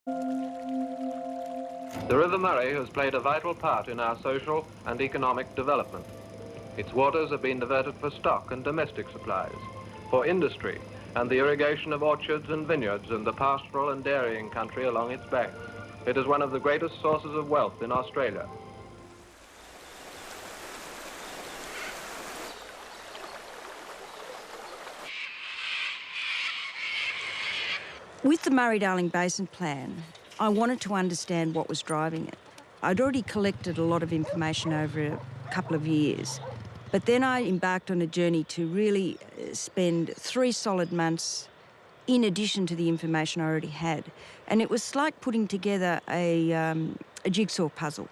The River Murray has played a vital part in our social and economic development. Its waters have been diverted for stock and domestic supplies, for industry and the irrigation of orchards and vineyards in the pastoral and dairying country along its banks. It is one of the greatest sources of wealth in Australia. With the Murray-Darling Basin Plan, I wanted to understand what was driving it. I'd already collected a lot of information over a couple of years, but then I embarked on a journey to really spend 3 solid months in addition to the information I already had. And it was like putting together a jigsaw puzzle.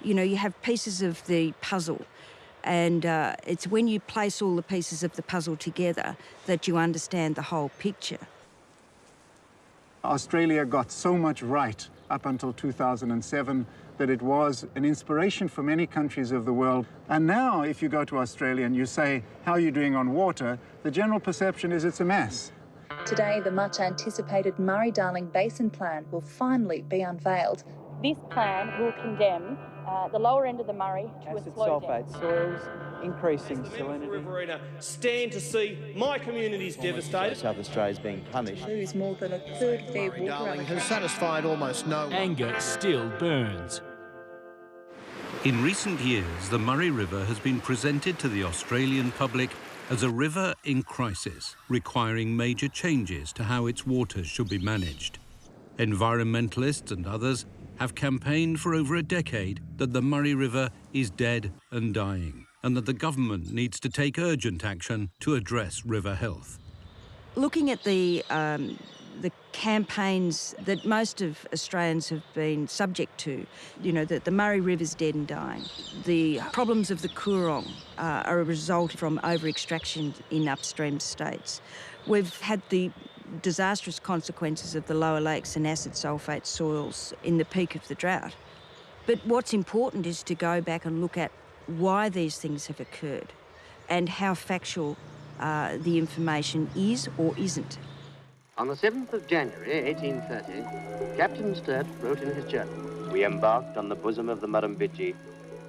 You know, you have pieces of the puzzle, and it's when you place all the pieces of the puzzle together that you understand the whole picture. Australia got so much right up until 2007 that it was an inspiration for many countries of the world. And now, if you go to Australia and you say, how are you doing on water, the general perception is it's a mess. Today, the much-anticipated Murray-Darling Basin Plan will finally be unveiled. This plan will condemn the lower end of the Murray to acid a slow sulphate soils, increasing salinity. Riverina stand to see my communities devastated. South Australia's being punished. Lose more than a third of their water Darling has satisfied almost no one. Anger still burns. In recent years, the Murray River has been presented to the Australian public as a river in crisis, requiring major changes to how its waters should be managed. Environmentalists and others have campaigned for over a decade that the Murray River is dead and dying, and that the government needs to take urgent action to address river health. Looking at the campaigns that most of Australians have been subject to, you know, that the Murray River's dead and dying. The problems of the Coorong are a result from over-extraction in upstream states. We've had the disastrous consequences of the lower lakes and acid sulphate soils in the peak of the drought. But what's important is to go back and look at why these things have occurred and how factual the information is or isn't. On the 7th of January 1830, Captain Sturt wrote in his journal, "We embarked on the bosom of the Murrumbidgee,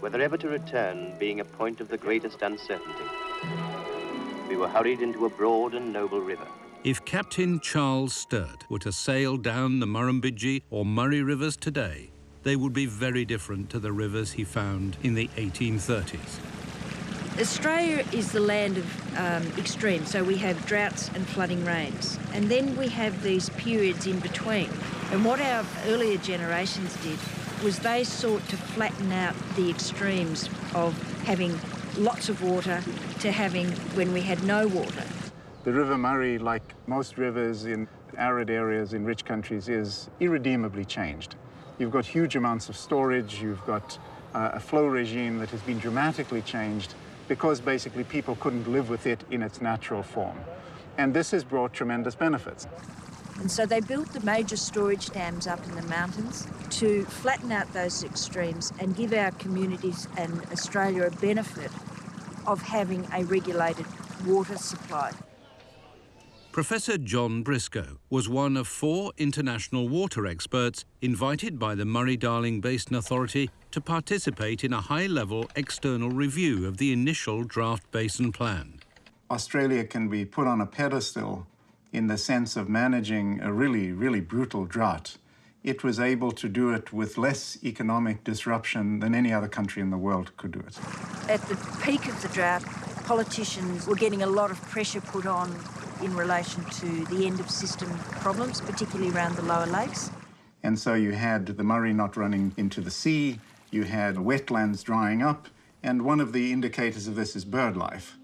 whether ever to return being a point of the greatest uncertainty. We were hurried into a broad and noble river." If Captain Charles Sturt were to sail down the Murrumbidgee or Murray rivers today, they would be very different to the rivers he found in the 1830s. Australia is the land of extremes, so we have droughts and flooding rains, and then we have these periods in between. And what our earlier generations did was they sought to flatten out the extremes of having lots of water to having when we had no water. The River Murray, like most rivers in arid areas in rich countries, is irredeemably changed. You've got huge amounts of storage, you've got a flow regime that has been dramatically changed because basically people couldn't live with it in its natural form. And this has brought tremendous benefits. And so they built the major storage dams up in the mountains to flatten out those extremes and give our communities and Australia a benefit of having a regulated water supply. Professor John Briscoe was one of 4 international water experts invited by the Murray-Darling Basin Authority to participate in a high-level external review of the initial draft basin plan. Australia can be put on a pedestal in the sense of managing a really, really brutal drought. It was able to do it with less economic disruption than any other country in the world could do it. At the peak of the drought, politicians were getting a lot of pressure put on in relation to the end of system problems, particularly around the lower lakes. And so you had the Murray not running into the sea, you had wetlands drying up, and one of the indicators of this is bird life.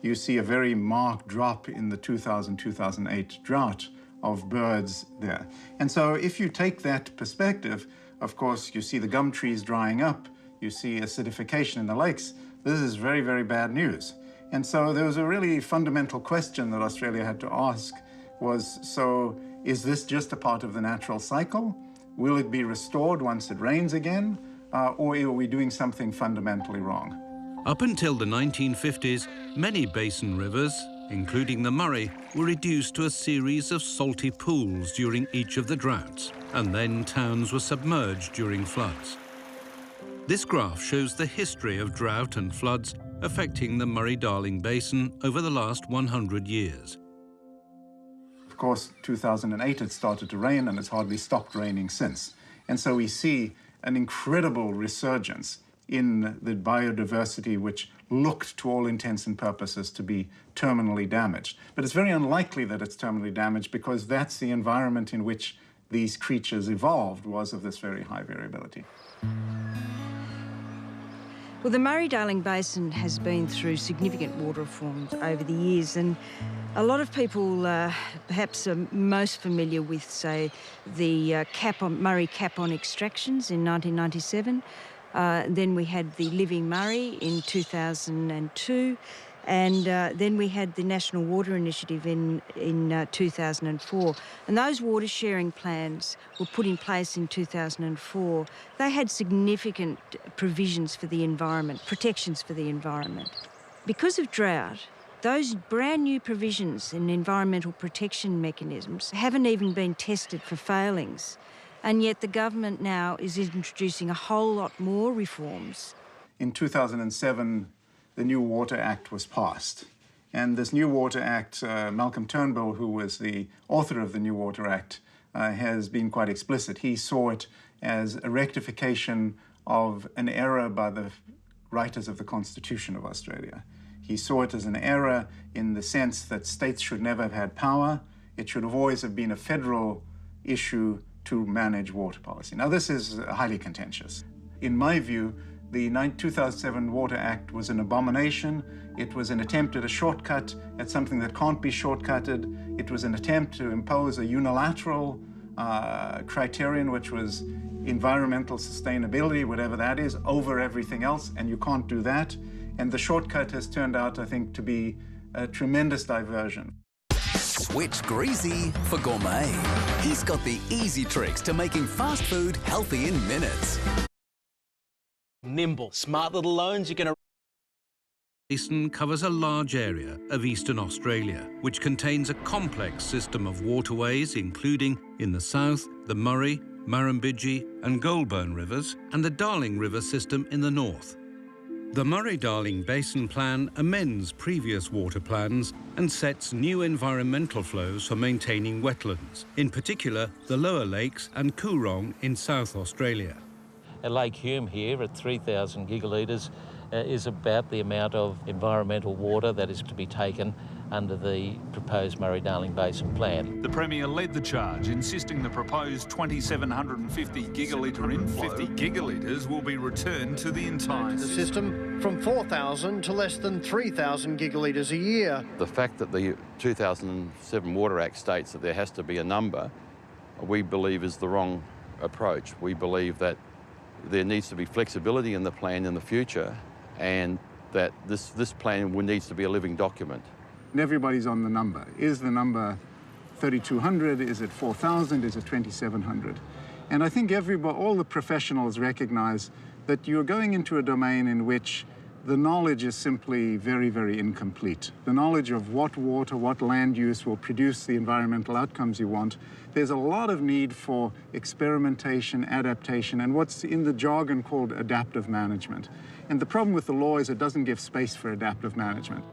You see a very marked drop in the 2000-2008 drought of birds there. And so if you take that perspective, of course, you see the gum trees drying up, you see acidification in the lakes. This is very, very bad news. And so there was a really fundamental question that Australia had to ask was, so is this just a part of the natural cycle? Will it be restored once it rains again? Or are we doing something fundamentally wrong? Up until the 1950s, many basin rivers, including the Murray, were reduced to a series of salty pools during each of the droughts. and then towns were submerged during floods. This graph shows the history of drought and floods affecting the Murray-Darling Basin over the last 100 years. Of course, 2008 it started to rain and it's hardly stopped raining since. And so we see an incredible resurgence in the biodiversity which looked to all intents and purposes to be terminally damaged. But it's very unlikely that it's terminally damaged because that's the environment in which these creatures evolved, was of this very high variability. Well, the Murray-Darling Basin has been through significant water reforms over the years, and a lot of people perhaps are most familiar with, say, the Murray cap-on extractions in 1997. Then we had the Living Murray in 2002, and then we had the National Water Initiative in 2004. And those water sharing plans were put in place in 2004. They had significant provisions for the environment, protections for the environment. Because of drought, those brand new provisions in environmental protection mechanisms haven't even been tested for failings. And yet the government now is introducing a whole lot more reforms. In 2007, the New Water Act was passed. And this New Water Act, Malcolm Turnbull, who was the author of the New Water Act, has been quite explicit. He saw it as a rectification of an error by the writers of the Constitution of Australia. He saw it as an error in the sense that states should never have had power. It should have always have been a federal issue to manage water policy. Now, this is highly contentious. In my view, the 2007 Water Act was an abomination. It was an attempt at a shortcut at something that can't be shortcutted. It was an attempt to impose a unilateral criterion, which was environmental sustainability, whatever that is, over everything else, and you can't do that. And the shortcut has turned out, I think, to be a tremendous diversion. Switch greasy for gourmet. He's got the easy tricks to making fast food healthy in minutes. Nimble, smart little loans you can... Basin covers a large area of eastern Australia, which contains a complex system of waterways, including, in the south, the Murray, Murrumbidgee and Goulburn rivers, and the Darling River system in the north. The Murray-Darling Basin Plan amends previous water plans and sets new environmental flows for maintaining wetlands, in particular the lower lakes and Coorong in South Australia. Lake Hume here at 3,000 gigalitres is about the amount of environmental water that is to be taken under the proposed Murray-Darling Basin Plan. The Premier led the charge, insisting the proposed 2,750 gigalitre inflow, 50 gigalitres will be returned to the entire system from 4,000 to less than 3,000 gigalitres a year. The fact that the 2007 Water Act states that there has to be a number, we believe is the wrong approach. We believe that there needs to be flexibility in the plan in the future, and that this plan needs to be a living document. And everybody's on the number. Is the number 3,200? Is it 4,000? Is it 2,700? And I think all the professionals recognize that you're going into a domain in which the knowledge is simply very, very incomplete. The knowledge of what water, what land use will produce the environmental outcomes you want. There's a lot of need for experimentation, adaptation, and what's in the jargon called adaptive management. And the problem with the law is it doesn't give space for adaptive management.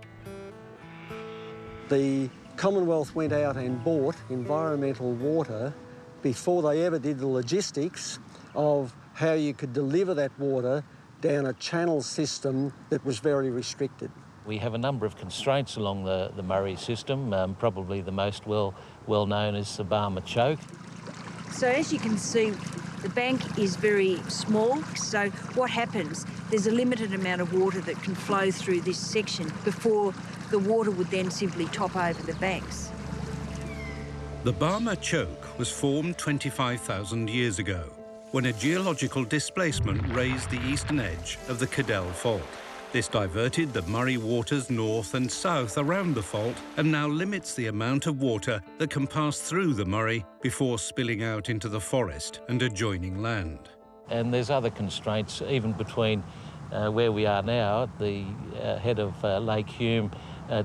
The Commonwealth went out and bought environmental water before they ever did the logistics of how you could deliver that water down a channel system that was very restricted. We have a number of constraints along the Murray system. Probably the most well known is the Barmer Choke. So as you can see, the bank is very small, so what happens, there's a limited amount of water that can flow through this section before the water would then simply top over the banks. The Barmer Choke was formed 25,000 years ago, when a geological displacement raised the eastern edge of the Cadell Fault. This diverted the Murray waters north and south around the fault and now limits the amount of water that can pass through the Murray before spilling out into the forest and adjoining land. And there's other constraints, even between where we are now at the head of Lake Hume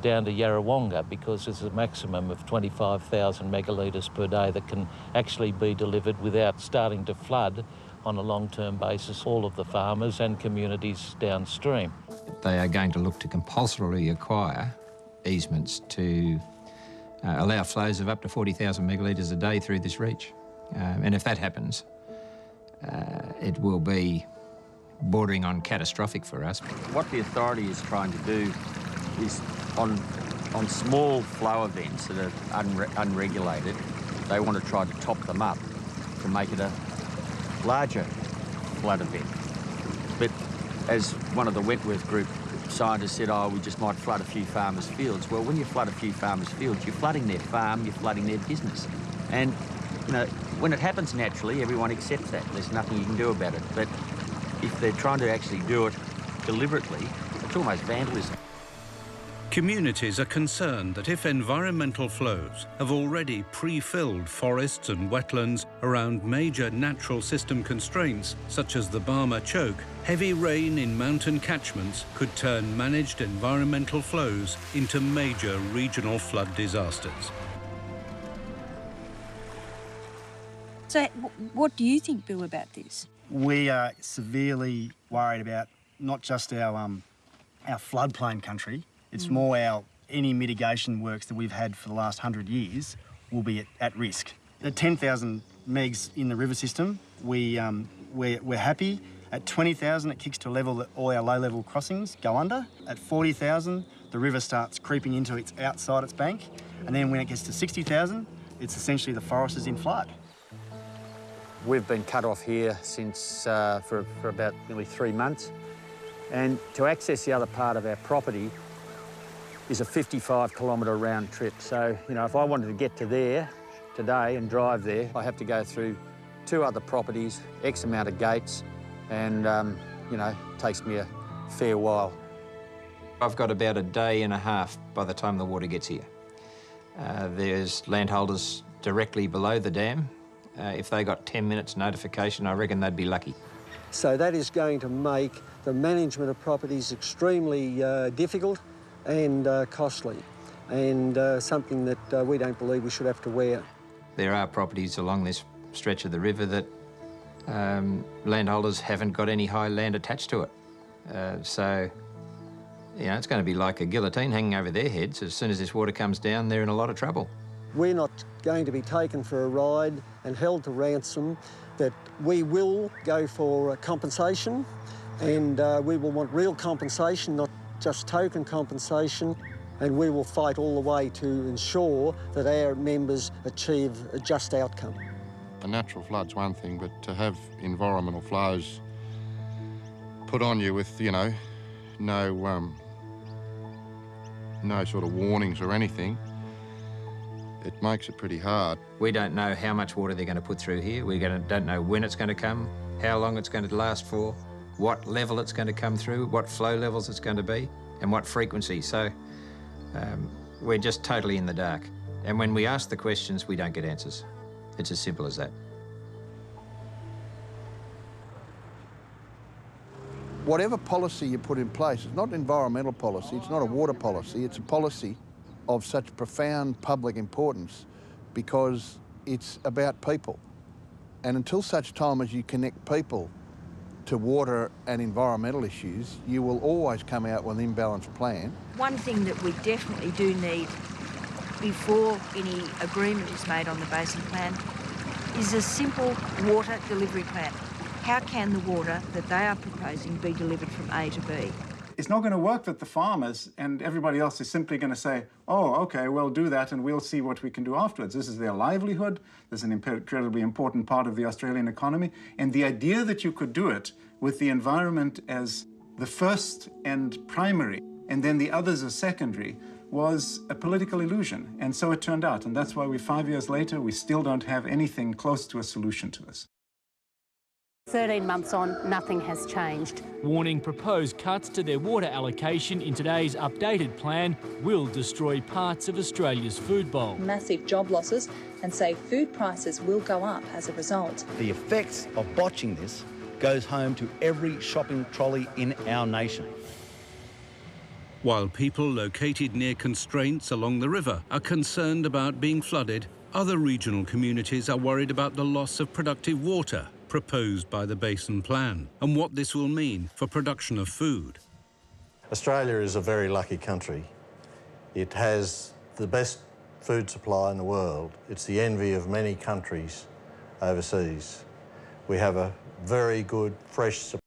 down to Yarrawonga, because there's a maximum of 25,000 megalitres per day that can actually be delivered without starting to flood on a long-term basis all of the farmers and communities downstream. They are going to look to compulsorily acquire easements to allow flows of up to 40,000 megalitres a day through this reach. And if that happens, it will be bordering on catastrophic for us. What the authority is trying to do is on small flow events that are unregulated, they want to try to top them up to make it a larger flood event. But as one of the Wentworth Group scientists said, oh, we just might flood a few farmers' fields. Well, when you flood a few farmers' fields, you're flooding their farm, you're flooding their business. And, you know, when it happens naturally, everyone accepts that. There's nothing you can do about it. But if they're trying to actually do it deliberately, it's almost vandalism. Communities are concerned that if environmental flows have already pre-filled forests and wetlands around major natural system constraints, such as the Barmah Choke, heavy rain in mountain catchments could turn managed environmental flows into major regional flood disasters. So what do you think, Bill, about this? We are severely worried about not just our floodplain country. It's more any mitigation works that we've had for the last 100 years will be at risk. At 10,000 megs in the river system, we're happy. At 20,000, it kicks to a level that all our low-level crossings go under. At 40,000, the river starts creeping into outside its bank. And then when it gets to 60,000, it's essentially the forest is in flood. We've been cut off here since for about nearly 3 months. And to access the other part of our property is a 55-kilometre round trip. So, you know, if I wanted to get to there today and drive there, I have to go through 2 other properties, X amount of gates, and, you know, it takes me a fair while. I've got about a day and a half by the time the water gets here. There's landholders directly below the dam. If they got 10 minutes notification, I reckon they'd be lucky. So that is going to make the management of properties extremely difficult and costly, and something that we don't believe we should have to wear. There are properties along this stretch of the river that landholders haven't got any high land attached to it. So, you know, it's going to be like a guillotine hanging over their heads. As soon as this water comes down, they're in a lot of trouble. We're not going to be taken for a ride and held to ransom, that we will go for compensation, and we will want real compensation, not just token compensation, and we will fight all the way to ensure that our members achieve a just outcome. A natural flood's one thing, but to have environmental flows put on you with, you know, no sort of warnings or anything, it makes it pretty hard. We don't know how much water they're going to put through here. We don't know when it's going to come, how long it's going to last for, what level it's going to come through, what flow levels it's going to be, and what frequency. So we're just totally in the dark. And when we ask the questions, we don't get answers. It's as simple as that. Whatever policy you put in place, it's not an environmental policy, it's not a water policy, it's a policy of such profound public importance because it's about people. And until such time as you connect people to water and environmental issues, you will always come out with an imbalanced plan. One thing that we definitely do need before any agreement is made on the Basin Plan is a simple water delivery plan. How can the water that they are proposing be delivered from A to B? It's not going to work that the farmers and everybody else is simply going to say, oh, OK, we'll do that and we'll see what we can do afterwards. This is their livelihood. This is an incredibly important part of the Australian economy. And the idea that you could do it with the environment as the first and primary, and then the others as secondary, was a political illusion. And so it turned out. And that's why 5 years later, we still don't have anything close to a solution to this. 13 months on, nothing has changed. Warning proposed cuts to their water allocation in today's updated plan will destroy parts of Australia's food bowl. Massive job losses, and say food prices will go up as a result. The effects of botching this goes home to every shopping trolley in our nation. While people located near constraints along the river are concerned about being flooded, other regional communities are worried about the loss of productive water proposed by the Basin Plan and what this will mean for production of food. Australia is a very lucky country. It has the best food supply in the world. It's the envy of many countries overseas. We have a very good fresh supply